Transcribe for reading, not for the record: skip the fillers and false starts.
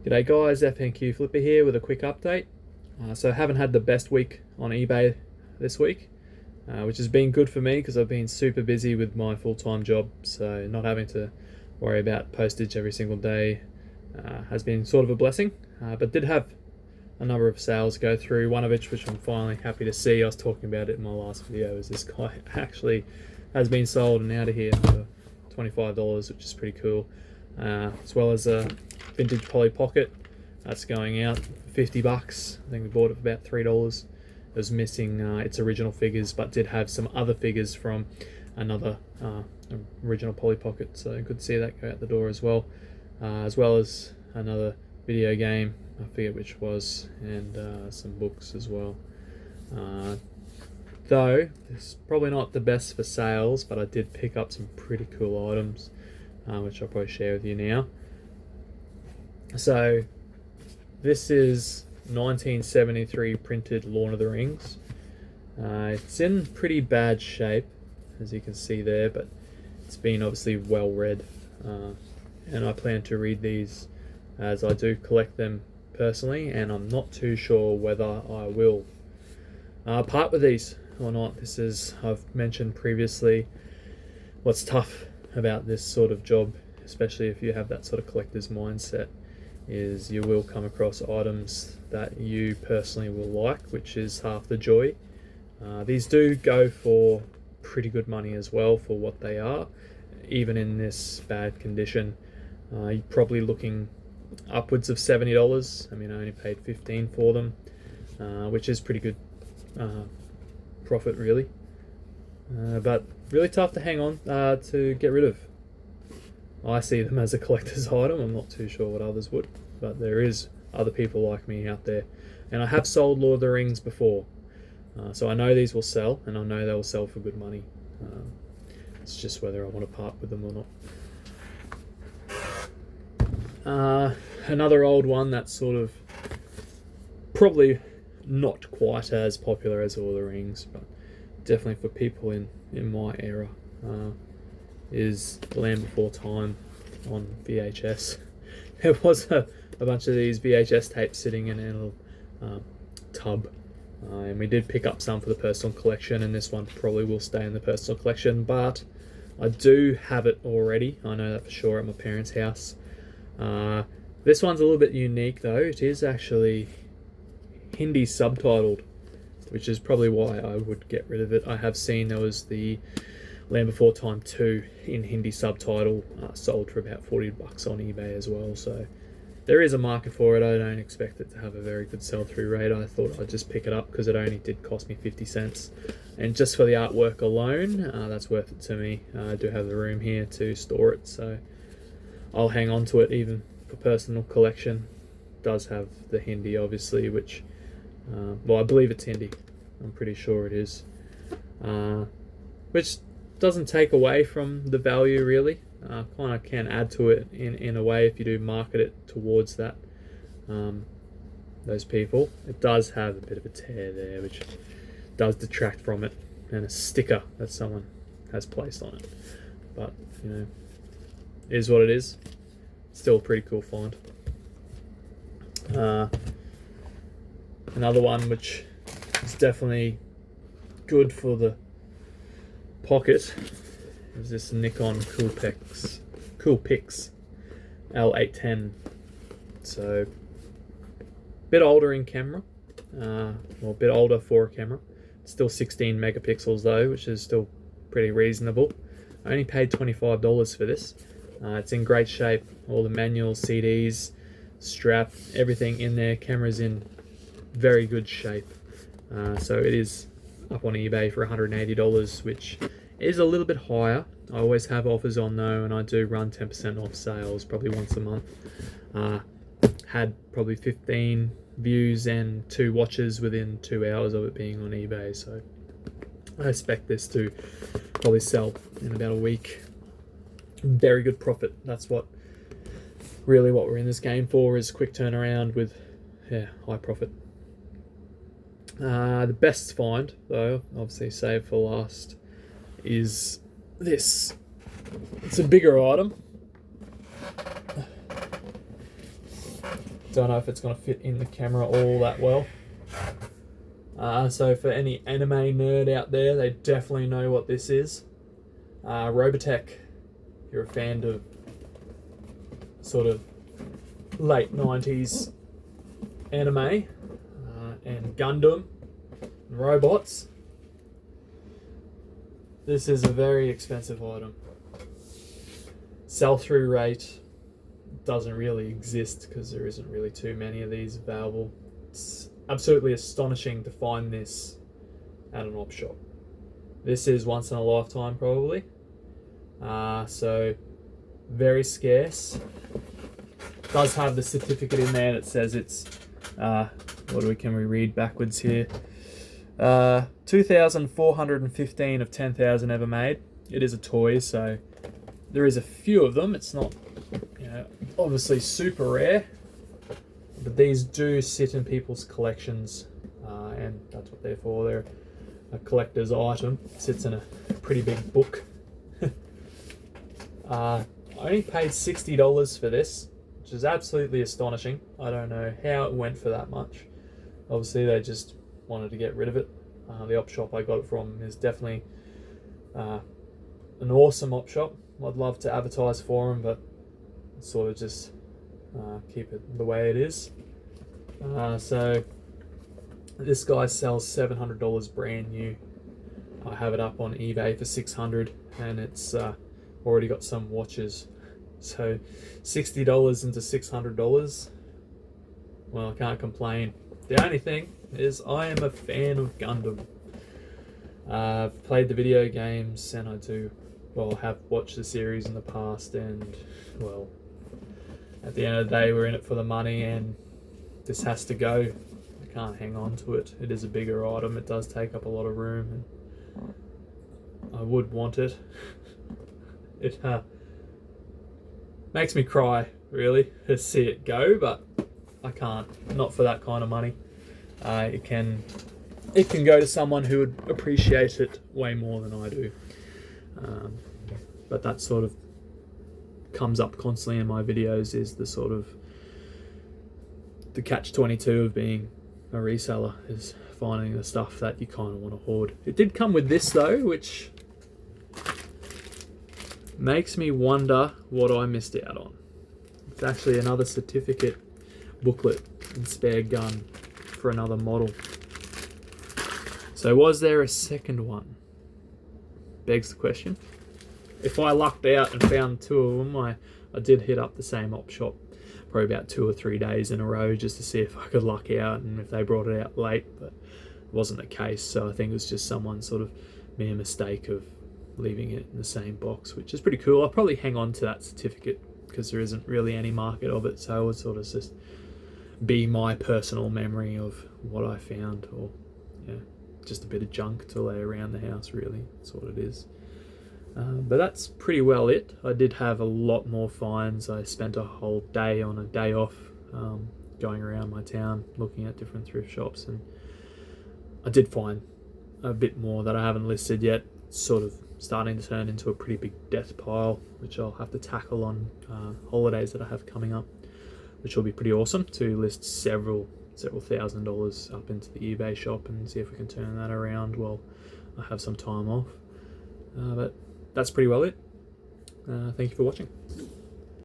G'day guys, FNQ Flipper here with a quick update. So I haven't had the best week on eBay this week, which has been good for me because I've been super busy with my full-time job, so not having to worry about postage every single day has been sort of a blessing, but did have a number of sales go through, one of which I'm finally happy to see. I was talking about it in my last video, is this guy actually has been sold and out of here for $25, which is pretty cool, as well as a vintage Polly Pocket that's going out for 50 bucks. I think we bought it for about $3. It was missing its original figures, but did have some other figures from another original Polly Pocket, so good to see that go out the door as well as another video game, I forget which was, and some books as well. Though it's probably not the best for sales, but I did pick up some pretty cool items, which I'll probably share with you now. So this is 1973 printed Lord of the Rings. It's in pretty bad shape, as you can see there, but it's been obviously well read, and I plan to read these as I do collect them personally, and I'm not too sure whether I will part with these or not. This is, I've mentioned previously, what's tough about this sort of job, especially if you have that sort of collector's mindset, is you will come across items that you personally will like, which is half the joy. These do go for pretty good money as well for what they are, even in this bad condition. You're probably looking upwards of $70. I mean, I only paid $15 for them, which is pretty good profit really, but really tough to hang on to get rid of. I see them as a collector's item. I'm not too sure what others would, but there is other people like me out there, and I have sold Lord of the Rings before, so I know these will sell, and I know they will sell for good money. It's just whether I want to part with them or not. Another old one that's sort of probably not quite as popular as Lord of the Rings, but definitely for people in my era, is The Land Before Time on VHS. There was a bunch of these VHS tapes sitting in a little tub, and we did pick up some for the personal collection, and this one probably will stay in the personal collection, but I do have it already. I know that for sure at my parents' house. This one's a little bit unique though. It is actually Hindi subtitled, which is probably why I would get rid of it. I have seen there was the Land Before Time 2 in Hindi subtitle, sold for about 40 bucks on eBay as well, so there is a market for it. I don't expect it to have a very good sell-through rate. I thought I'd just pick it up because it only did cost me 50 cents, and just for the artwork alone, that's worth it to me. I do have the room here to store it, so I'll hang on to it even for personal collection. It does have the Hindi obviously, which well, I believe it's Hindi, I'm pretty sure it is, which doesn't take away from the value really. Kind of can add to it in a way if you do market it towards that, those people. It does have a bit of a tear there, which does detract from it, and a sticker that someone has placed on it, but you know, it is what it is. Still a pretty cool find. Another one which is definitely good for the pocket is this Nikon Coolpix L810. So a bit older in camera, well, a bit older for a camera. It's still 16 megapixels though, which is still pretty reasonable. I only paid $25 for this. It's in great shape. All the manuals, CDs, strap, everything in there. Camera's in very good shape. So it is up on eBay for $180, which is a little bit higher. I always have offers on though, and I do run 10% off sales probably once a month. Had probably 15 views and 2 watches within 2 hours of it being on eBay, so I expect this to probably sell in about a week. Very good profit. That's what we're in this game for, is quick turnaround with high profit. The best find though, obviously saved for last, is this. It's a bigger item. Don't know if it's going to fit in the camera all that well. So for any anime nerd out there, they definitely know what this is. Robotech, if you're a fan of sort of late 90s anime and Gundam and robots, this is a very expensive item. Sell-through rate doesn't really exist because there isn't really too many of these available. It's absolutely astonishing to find this at an op shop. This is once in a lifetime probably. So very scarce. Does have the certificate in there that says it's can we read backwards here? 2,415 of 10,000 ever made. It is a toy, so there is a few of them. It's not, obviously super rare, but these do sit in people's collections, and that's what they're for. They're a collector's item. It sits in a pretty big book. I only paid $60 for this, which is absolutely astonishing. I don't know how it went for that much. Obviously, they just wanted to get rid of it. The op shop I got it from is definitely an awesome op shop. I'd love to advertise for them, but sort of just keep it the way it is. So this guy sells $700 brand new. I have it up on eBay for $600, and it's already got some watches. So $60 into $600. Well, I can't complain. The only thing is I am a fan of Gundam. I've played the video games, and I have watched the series in the past, and well, at the end of the day, we're in it for the money, and this has to go. I can't hang on to it. It is a bigger item. It does take up a lot of room, and I would want it. It makes me cry, really, to see it go, but I can't. Not for that kind of money. It can go to someone who would appreciate it way more than I do. But that sort of comes up constantly in my videos, is the sort of the catch-22 of being a reseller, is finding the stuff that you kind of want to hoard. It did come with this though, which makes me wonder what I missed out on. It's actually another certificate booklet and spare gun for another model. So was there a second one? Begs the question. If I lucked out and found two of them, I did hit up the same op shop probably about 2 or 3 days in a row just to see if I could luck out and if they brought it out late, but it wasn't the case. So I think it was just someone's sort of mere mistake of leaving it in the same box, which is pretty cool. I'll probably hang on to that certificate because there isn't really any market of it, so it would sort of just be my personal memory of what I found, or just a bit of junk to lay around the house, really. That's what it is. But that's pretty well it. I did have a lot more finds. I spent a whole day on a day off going around my town looking at different thrift shops, and I did find a bit more that I haven't listed yet. It's sort of starting to turn into a pretty big death pile, which I'll have to tackle on holidays that I have coming up, which will be pretty awesome to list several $1,000s up into the eBay shop and see if we can turn that around while I have some time off. But that's pretty well it. Thank you for watching.